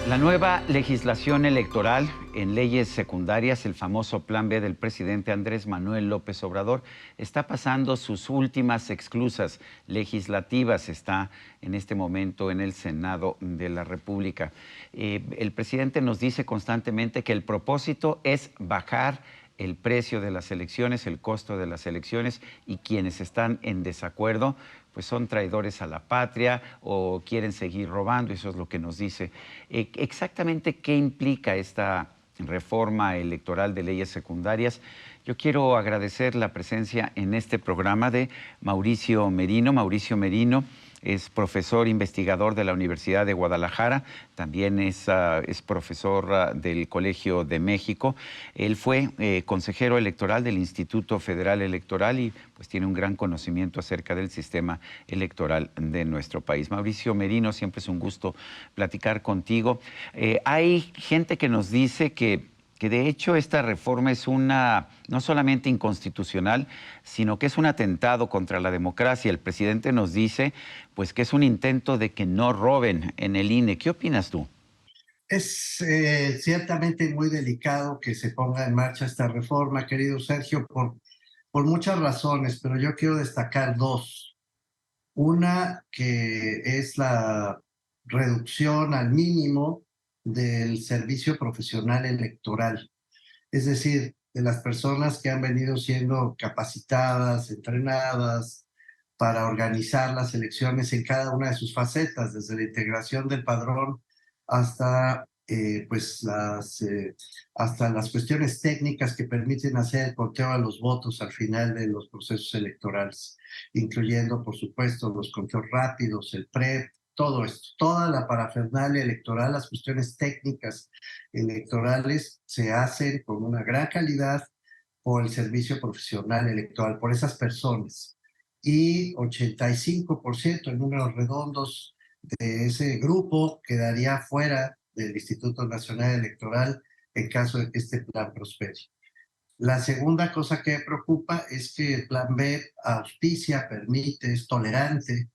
La nueva legislación electoral en leyes secundarias, el famoso Plan B del presidente Andrés Manuel López Obrador, está pasando sus últimas exclusas legislativas. Está en este momento en el Senado de la República. El presidente nos dice constantemente que el propósito es bajar el precio de las elecciones, el costo de las elecciones, y quienes están en desacuerdo pues son traidores a la patria o quieren seguir robando. Eso es lo que nos dice. Exactamente qué implica esta reforma electoral de leyes secundarias. Yo quiero agradecer la presencia en este programa de Mauricio Merino. Mauricio Merino es profesor investigador de la Universidad de Guadalajara, también es profesor del Colegio de México. Él fue consejero electoral del Instituto Federal Electoral y pues tiene un gran conocimiento acerca del sistema electoral de nuestro país. Mauricio Merino, siempre es un gusto platicar contigo. Hay gente que nos dice que de hecho esta reforma es no solamente inconstitucional, sino que es un atentado contra la democracia. El presidente nos dice pues que es un intento de que no roben en el INE. ¿Qué opinas tú? Es ciertamente muy delicado que se ponga en marcha esta reforma, querido Sergio, por muchas razones, pero yo quiero destacar dos. Una que es la reducción al mínimo del servicio profesional electoral, es decir, de las personas que han venido siendo capacitadas, entrenadas para organizar las elecciones en cada una de sus facetas, desde la integración del padrón hasta, hasta las cuestiones técnicas que permiten hacer el conteo de los votos al final de los procesos electorales, incluyendo, por supuesto, los conteos rápidos, el PREP, todo esto, toda la parafernalia electoral, las cuestiones técnicas electorales se hacen con una gran calidad por el servicio profesional electoral, por esas personas. Y 85% en números redondos de ese grupo quedaría fuera del Instituto Nacional Electoral en caso de que este plan prospere. La segunda cosa que me preocupa es que el plan B auspicia, permite, es tolerante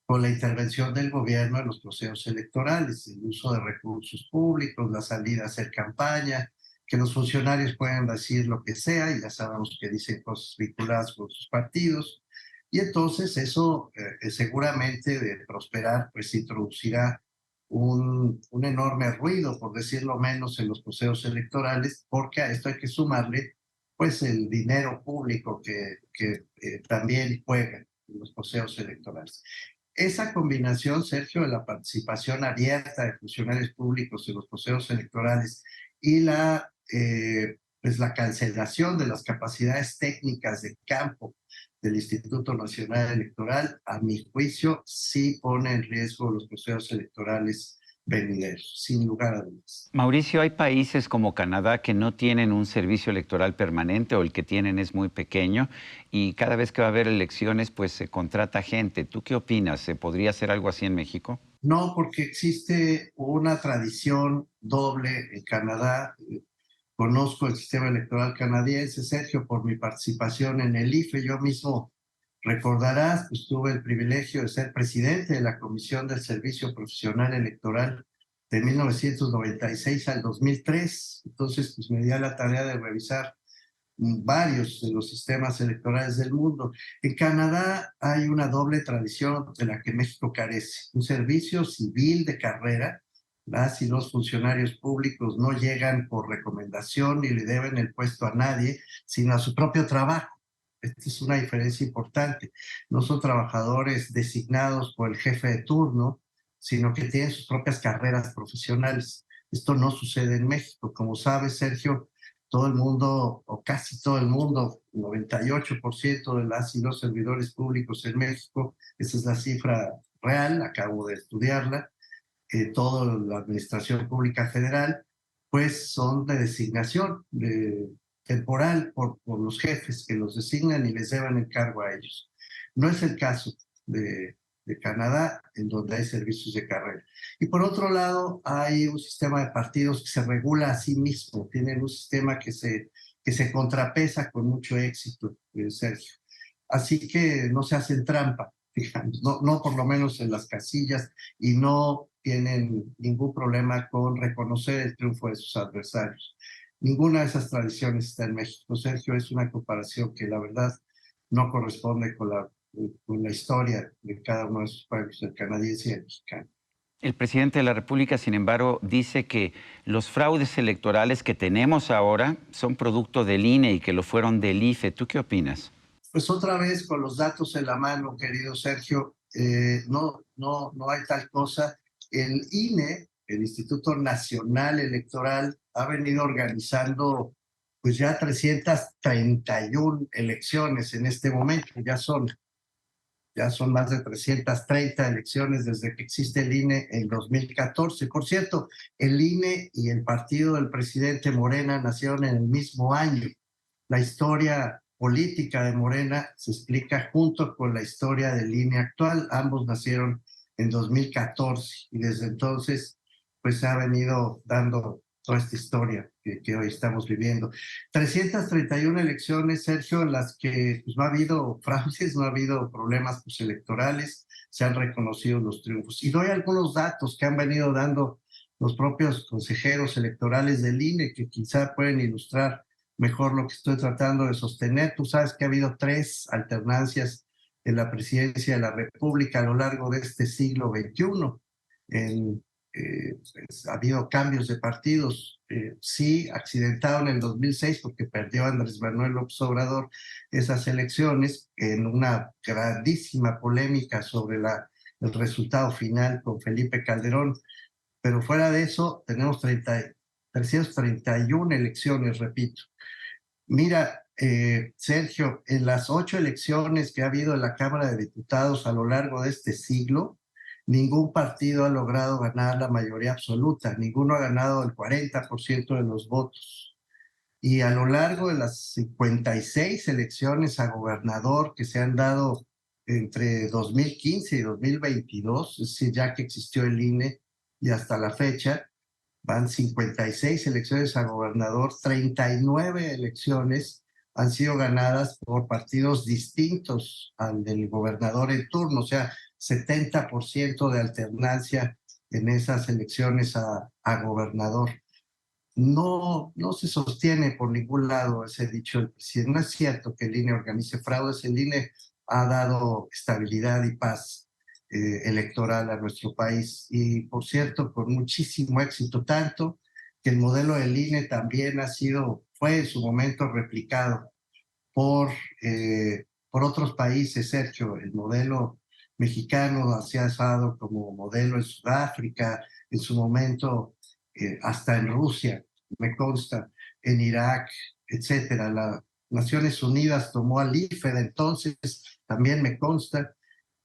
con la intervención del gobierno en los procesos electorales, el uso de recursos públicos, la salida a hacer campaña, que los funcionarios puedan decir lo que sea, y ya sabemos que dicen cosas vinculadas con sus partidos, y entonces eso seguramente de prosperar, pues introducirá un enorme ruido, por decirlo menos, en los procesos electorales, porque a esto hay que sumarle pues el dinero público que también juega en los procesos electorales. Esa combinación, Sergio, de la participación abierta de funcionarios públicos en los procesos electorales y pues la cancelación de las capacidades técnicas de campo del Instituto Nacional Electoral, a mi juicio, sí pone en riesgo los procesos electorales venideros, sin lugar a dudas. Mauricio, hay países como Canadá que no tienen un servicio electoral permanente o el que tienen es muy pequeño y cada vez que va a haber elecciones pues se contrata gente. ¿Tú qué opinas? ¿Se podría hacer algo así en México? No, porque existe una tradición doble en Canadá. Conozco el sistema electoral canadiense, Sergio, por mi participación en el IFE. Yo mismo, recordarás, pues tuve el privilegio de ser presidente de la Comisión del Servicio Profesional Electoral de 1996 al 2003. Entonces, pues me di a la tarea de revisar varios de los sistemas electorales del mundo. En Canadá hay una doble tradición de la que México carece, un servicio civil de carrera. Las y los funcionarios públicos no llegan por recomendación ni le deben el puesto a nadie, sino a su propio trabajo. Esta es una diferencia importante. No son trabajadores designados por el jefe de turno, sino que tienen sus propias carreras profesionales. Esto no sucede en México. Como sabes, Sergio, todo el mundo, o casi todo el mundo, 98% de las y los servidores públicos en México, esa es la cifra real, acabo de estudiarla, toda la administración pública federal, pues son de designación temporal por los jefes que los designan y les llevan el cargo a ellos. No es el caso de Canadá, en donde hay servicios de carrera. Y por otro lado, hay un sistema de partidos que se regula a sí mismo, tienen un sistema que se contrapesa con mucho éxito, Sergio. Así que no se hacen trampa. digamos, no por lo menos en las casillas, y no tienen ningún problema con reconocer el triunfo de sus adversarios. Ninguna de esas tradiciones está en México, Sergio. Es una comparación que la verdad no corresponde con la historia de cada uno de esos pueblos, el canadiense y el mexicano. El presidente de la República, sin embargo, dice que los fraudes electorales que tenemos ahora son producto del INE y que lo fueron del IFE. ¿Tú qué opinas? Pues otra vez con los datos en la mano, querido Sergio, no hay tal cosa. El INE, el Instituto Nacional Electoral, ha venido organizando pues ya 331 elecciones en este momento. Ya son más de 330 elecciones desde que existe el INE en 2014. Por cierto, el INE y el partido del presidente Morena nacieron en el mismo año. La historia política de Morena se explica junto con la historia del INE actual. Ambos nacieron en 2014 y desde entonces pues se ha venido dando toda esta historia que hoy estamos viviendo. 331 elecciones, Sergio, en las que pues, no ha habido fraudes, no ha habido problemas pues, electorales, se han reconocido los triunfos. Y doy algunos datos que han venido dando los propios consejeros electorales del INE que quizá pueden ilustrar mejor lo que estoy tratando de sostener. Tú sabes que ha habido 3 alternancias en la presidencia de la República a lo largo de este siglo XXI. Pues, ha habido cambios de partidos, sí, accidentado en el 2006 porque perdió Andrés Manuel López Obrador esas elecciones en una grandísima polémica sobre el resultado final con Felipe Calderón, pero fuera de eso tenemos 331 elecciones, repito. Mira, Sergio, en las 8 elecciones que ha habido en la Cámara de Diputados a lo largo de este siglo, ningún partido ha logrado ganar la mayoría absoluta, ninguno ha ganado el 40% de los votos. Y a lo largo de las 56 elecciones a gobernador que se han dado entre 2015 y 2022, es decir, ya que existió el INE y hasta la fecha, van 56 elecciones a gobernador, 39 elecciones han sido ganadas por partidos distintos al del gobernador en turno, o sea, 70% de alternancia en esas elecciones a gobernador. No se sostiene por ningún lado ese dicho del presidente. No es cierto que el INE organice fraudes. El INE ha dado estabilidad y paz electoral a nuestro país. Y por cierto, con muchísimo éxito, tanto que el modelo del INE también fue en su momento replicado por, por otros países, Sergio. El modelo mexicano se ha usado como modelo en Sudáfrica, en su momento hasta en Rusia, me consta, en Irak, etcétera. Las Naciones Unidas tomó al IFE de entonces, también me consta,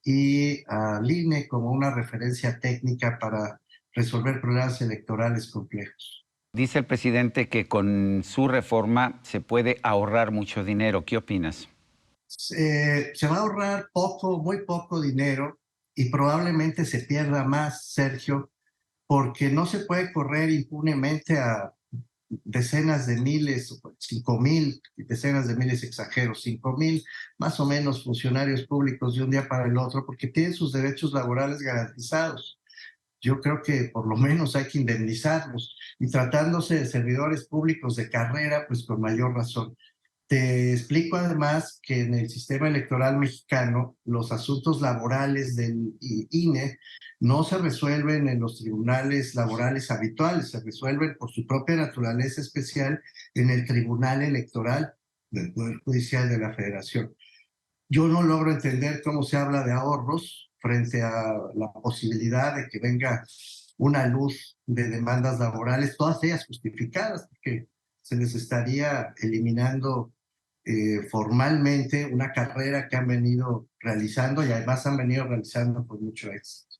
y al INE como una referencia técnica para resolver problemas electorales complejos. Dice el presidente que con su reforma se puede ahorrar mucho dinero. ¿Qué opinas? Se va a ahorrar poco, muy poco dinero y probablemente se pierda más, Sergio, porque no se puede correr impunemente a decenas de miles, 5,000, decenas de miles, exagero, 5,000 más o menos funcionarios públicos de un día para el otro, porque tienen sus derechos laborales garantizados. Yo creo que por lo menos hay que indemnizarlos, y tratándose de servidores públicos de carrera, pues con mayor razón. Te explico además que en el sistema electoral mexicano los asuntos laborales del INE no se resuelven en los tribunales laborales habituales, se resuelven por su propia naturaleza especial en el Tribunal Electoral del Poder Judicial de la Federación. Yo no logro entender cómo se habla de ahorros frente a la posibilidad de que venga una luz de demandas laborales, todas ellas justificadas, porque se les estaría eliminando formalmente una carrera que han venido realizando y además han venido realizando con mucho éxito.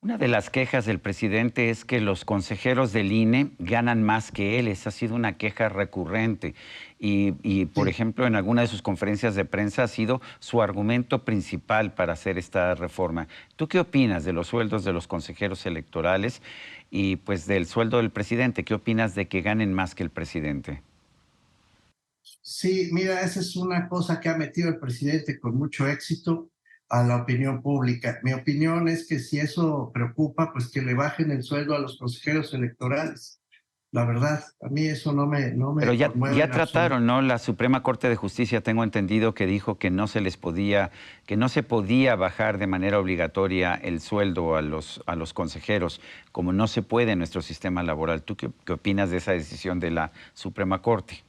Una de las quejas del presidente es que los consejeros del INE ganan más que él. Esa ha sido una queja recurrente. Por Sí. ejemplo, en alguna de sus conferencias de prensa ha sido su argumento principal para hacer esta reforma. ¿Tú qué opinas de los sueldos de los consejeros electorales y pues del sueldo del presidente? ¿Qué opinas de que ganen más que el presidente? Sí, mira, esa es una cosa que ha metido el presidente con mucho éxito. a la opinión pública. Mi opinión es que si eso preocupa, pues que le bajen el sueldo a los consejeros electorales. La verdad, a mí eso no Pero me conmueve ya en absoluto. trataron, ¿no? La Suprema Corte de Justicia, tengo entendido que dijo que no se les podía, que no se podía bajar de manera obligatoria el sueldo a los consejeros, como no se puede en nuestro sistema laboral. ¿Tú qué opinas de esa decisión de la Suprema Corte?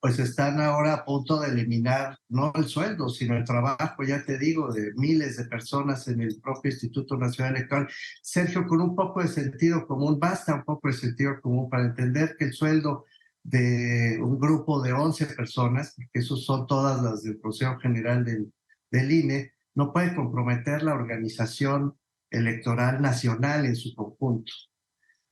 Pues están ahora a punto de eliminar no el sueldo, sino el trabajo, ya te digo, de miles de personas en el propio Instituto Nacional Electoral. Sergio, con un poco de sentido común, basta un poco de sentido común para entender que el sueldo de un grupo de 11 personas, porque esos son todas las del Consejo General del INE, no puede comprometer la organización electoral nacional en su conjunto.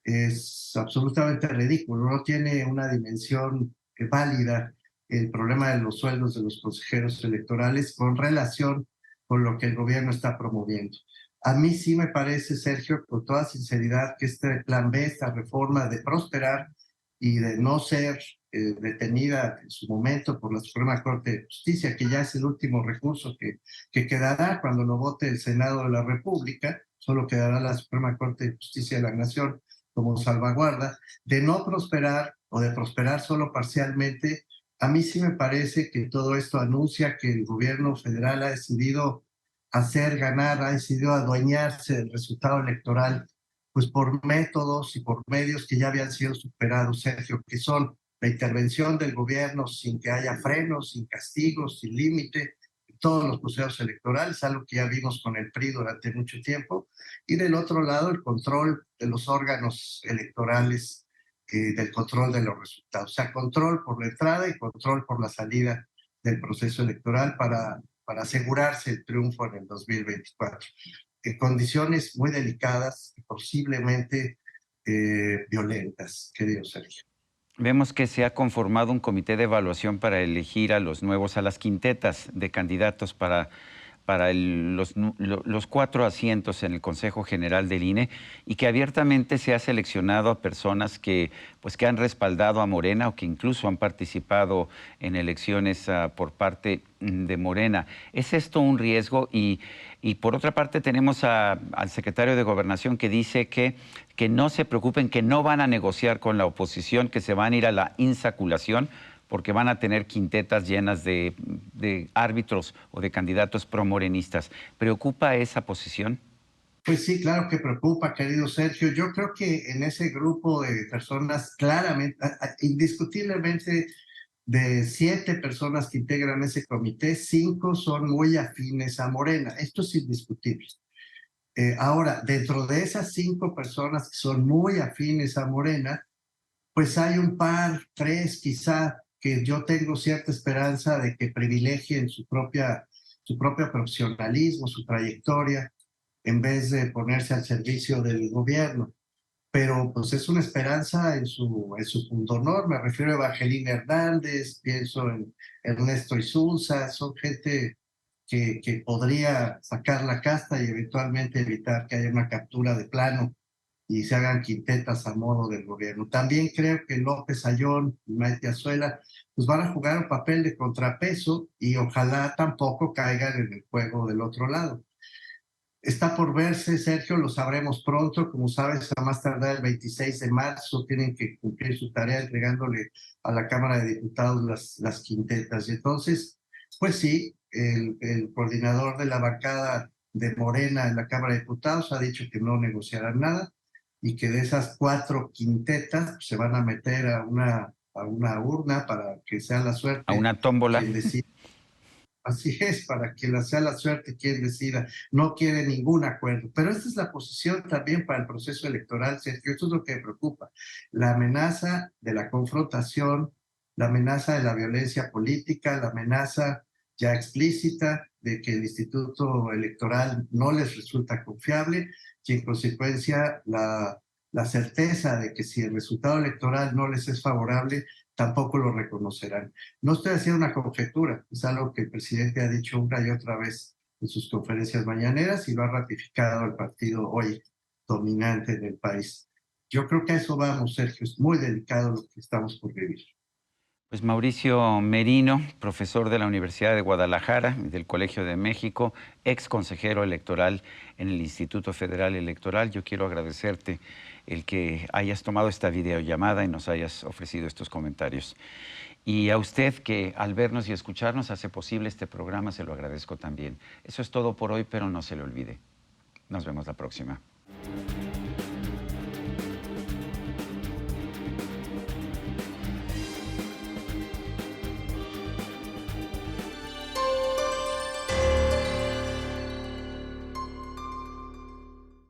Es absolutamente ridículo, no tiene una dimensión válida el problema de los sueldos de los consejeros electorales con relación con lo que el gobierno está promoviendo. A mí sí me parece, Sergio, con toda sinceridad, que este plan B, esta reforma de prosperar y de no ser detenida en su momento por la Suprema Corte de Justicia, que ya es el último recurso que quedará cuando lo vote el Senado de la República, solo quedará la Suprema Corte de Justicia de la Nación como salvaguarda, de no prosperar o de prosperar solo parcialmente. A mí sí me parece que todo esto anuncia que el gobierno federal ha decidido hacer ganar, ha decidido adueñarse del resultado electoral, pues por métodos y por medios que ya habían sido superados, Sergio, que son la intervención del gobierno sin que haya frenos, sin castigos, sin límite, todos los procesos electorales, algo que ya vimos con el PRI durante mucho tiempo, y del otro lado el control de los órganos electorales, del control de los resultados, o sea, control por la entrada y control por la salida del proceso electoral para asegurarse el triunfo en el 2024, en condiciones muy delicadas y posiblemente violentas, querido Sergio. Vemos que se ha conformado un comité de evaluación para elegir a los nuevos, a las quintetas de candidatos para los 4 asientos en el Consejo General del INE y que abiertamente se ha seleccionado a personas pues, que han respaldado a Morena o que incluso han participado en elecciones por parte de Morena. ¿Es esto un riesgo? Y por otra parte tenemos al secretario de Gobernación que dice que no se preocupen, que no van a negociar con la oposición, que se van a ir a la insaculación porque van a tener quintetas llenas de árbitros o de candidatos promorenistas. ¿Preocupa esa posición? Pues sí, claro que preocupa, querido Sergio. Yo creo que en ese grupo de personas, claramente, indiscutiblemente, de 7 personas que integran ese comité, 5 son muy afines a Morena. Esto es indiscutible. Ahora, dentro de esas 5 personas que son muy afines a Morena, pues hay un par, 3 quizá, que yo tengo cierta esperanza de que privilegien su propio profesionalismo, su trayectoria, en vez de ponerse al servicio del gobierno. Pero pues es una esperanza en su punto honor. Me refiero a Evangelina Hernández, pienso en Ernesto Isunza, son gente que podría sacar la casta y eventualmente evitar que haya una captura de plano y se hagan quintetas a modo del gobierno. También creo que López Ayón y Maite Azuela pues van a jugar un papel de contrapeso y ojalá tampoco caigan en el juego del otro lado. Está por verse, Sergio, lo sabremos pronto. Como sabes, a más tardar el 26 de marzo tienen que cumplir su tarea entregándole a la Cámara de Diputados las quintetas. Y entonces, pues sí, el coordinador de la bancada de Morena en la Cámara de Diputados ha dicho que no negociarán nada y que de esas 4 quintetas pues, se van a meter a una urna para que sea la ¿A suerte una tómbola? quien decida. Así es, para que sea la suerte quien decida. No quiere ningún acuerdo. Pero esta es la posición también para el proceso electoral, Sergio. Esto es lo que me preocupa. La amenaza de la confrontación, la amenaza de la violencia política, la amenaza ya explícita de que el Instituto Electoral no les resulta confiable y en consecuencia la certeza de que si el resultado electoral no les es favorable, tampoco lo reconocerán. No estoy haciendo una conjetura, es algo que el presidente ha dicho una y otra vez en sus conferencias mañaneras y lo ha ratificado el partido hoy dominante del país. Yo creo que a eso vamos, Sergio, es muy delicado lo que estamos por vivir. Pues Mauricio Merino, profesor de la Universidad de Guadalajara y del Colegio de México, ex consejero electoral en el Instituto Federal Electoral, yo quiero agradecerte el que hayas tomado esta videollamada y nos hayas ofrecido estos comentarios. Y a usted que al vernos y escucharnos hace posible este programa, se lo agradezco también. Eso es todo por hoy, pero no se le olvide. Nos vemos la próxima.